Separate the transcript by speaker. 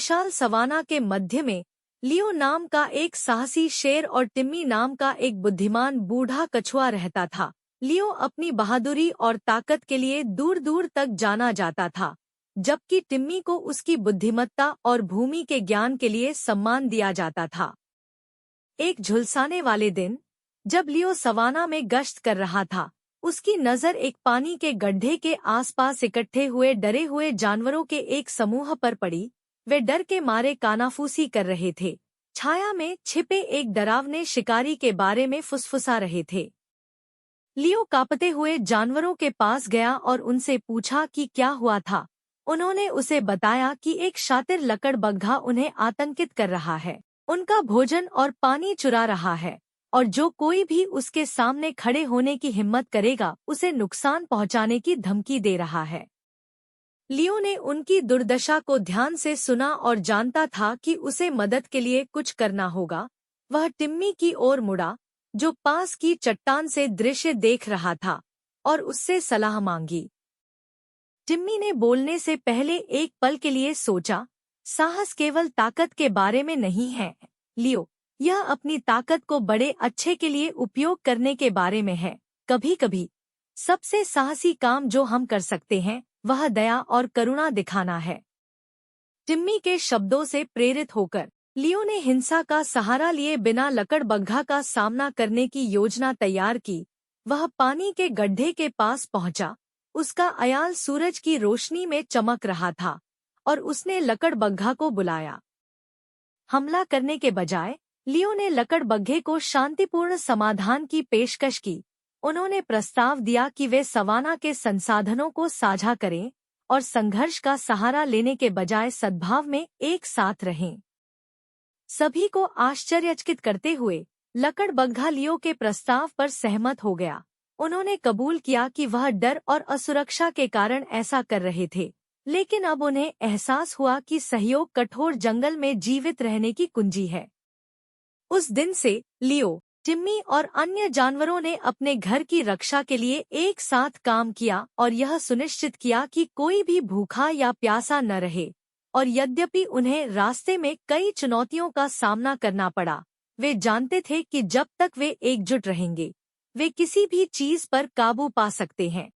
Speaker 1: विशाल savanna के मध्य में लियो नाम का एक साहसी शेर और टिम्मी नाम का एक बुद्धिमान बूढ़ा कछुआ रहता था। लियो अपनी बहादुरी और ताकत के लिए दूर दूर तक जाना जाता था, जबकि टिम्मी को उसकी बुद्धिमत्ता और भूमि के ज्ञान के लिए सम्मान दिया जाता था। एक झुलसाने वाले दिन, जब लियो सवाना में गश्त कर रहा था, उसकी नज़र एक पानी के गड्ढे के आसपास इकट्ठे हुए डरे हुए जानवरों के एक समूह पर पड़ी। वे डर के मारे कानाफूसी कर रहे थे, छाया में छिपे एक डरावने शिकारी के बारे में फुसफुसा रहे थे। लियो कांपते हुए जानवरों के पास गया और उनसे पूछा कि क्या हुआ था। उन्होंने उसे बताया कि एक शातिर लकड़बग्घा उन्हें आतंकित कर रहा है, उनका भोजन और पानी चुरा रहा है, और जो कोई भी उसके सामने खड़े होने की हिम्मत करेगा उसे नुकसान पहुंचाने की धमकी दे रहा है। लियो ने उनकी दुर्दशा को ध्यान से सुना और जानता था कि उसे मदद के लिए कुछ करना होगा। वह टिम्मी की ओर मुड़ा, जो पास की चट्टान से दृश्य देख रहा था, और उससे सलाह मांगी। टिम्मी ने बोलने से पहले एक पल के लिए सोचा, साहस केवल ताकत के बारे में नहीं है लियो, यह अपनी ताकत को बड़े अच्छे के लिए उपयोग करने के बारे में है। कभी कभी सबसे साहसी काम जो हम कर सकते हैं वह दया और करुणा दिखाना है। टिम्मी के शब्दों से प्रेरित होकर लियो ने हिंसा का सहारा लिए बिना लकड़बग्घा का सामना करने की योजना तैयार की। वह पानी के गड्ढे के पास पहुंचा, उसका अयाल सूरज की रोशनी में चमक रहा था, और उसने लकड़बग्घा को बुलाया। हमला करने के बजाय लियो ने लकड़बग्घे को शांतिपूर्ण समाधान की पेशकश की। उन्होंने प्रस्ताव दिया कि वे सवाना के संसाधनों को साझा करें और संघर्ष का सहारा लेने के बजाय सद्भाव में एक साथ रहें। सभी को आश्चर्यचकित करते हुए लकड़बग्घा लियो के प्रस्ताव पर सहमत हो गया। उन्होंने कबूल किया कि वह डर और असुरक्षा के कारण ऐसा कर रहे थे, लेकिन अब उन्हें एहसास हुआ कि सहयोग कठोर जंगल में जीवित रहने की कुंजी है। उस दिन से लियो, टिम्मी और अन्य जानवरों ने अपने घर की रक्षा के लिए एक साथ काम किया और यह सुनिश्चित किया कि कोई भी भूखा या प्यासा न रहे। और यद्यपि उन्हें रास्ते में कई चुनौतियों का सामना करना पड़ा, वे जानते थे कि जब तक वे एकजुट रहेंगे, वे किसी भी चीज पर काबू पा सकते हैं।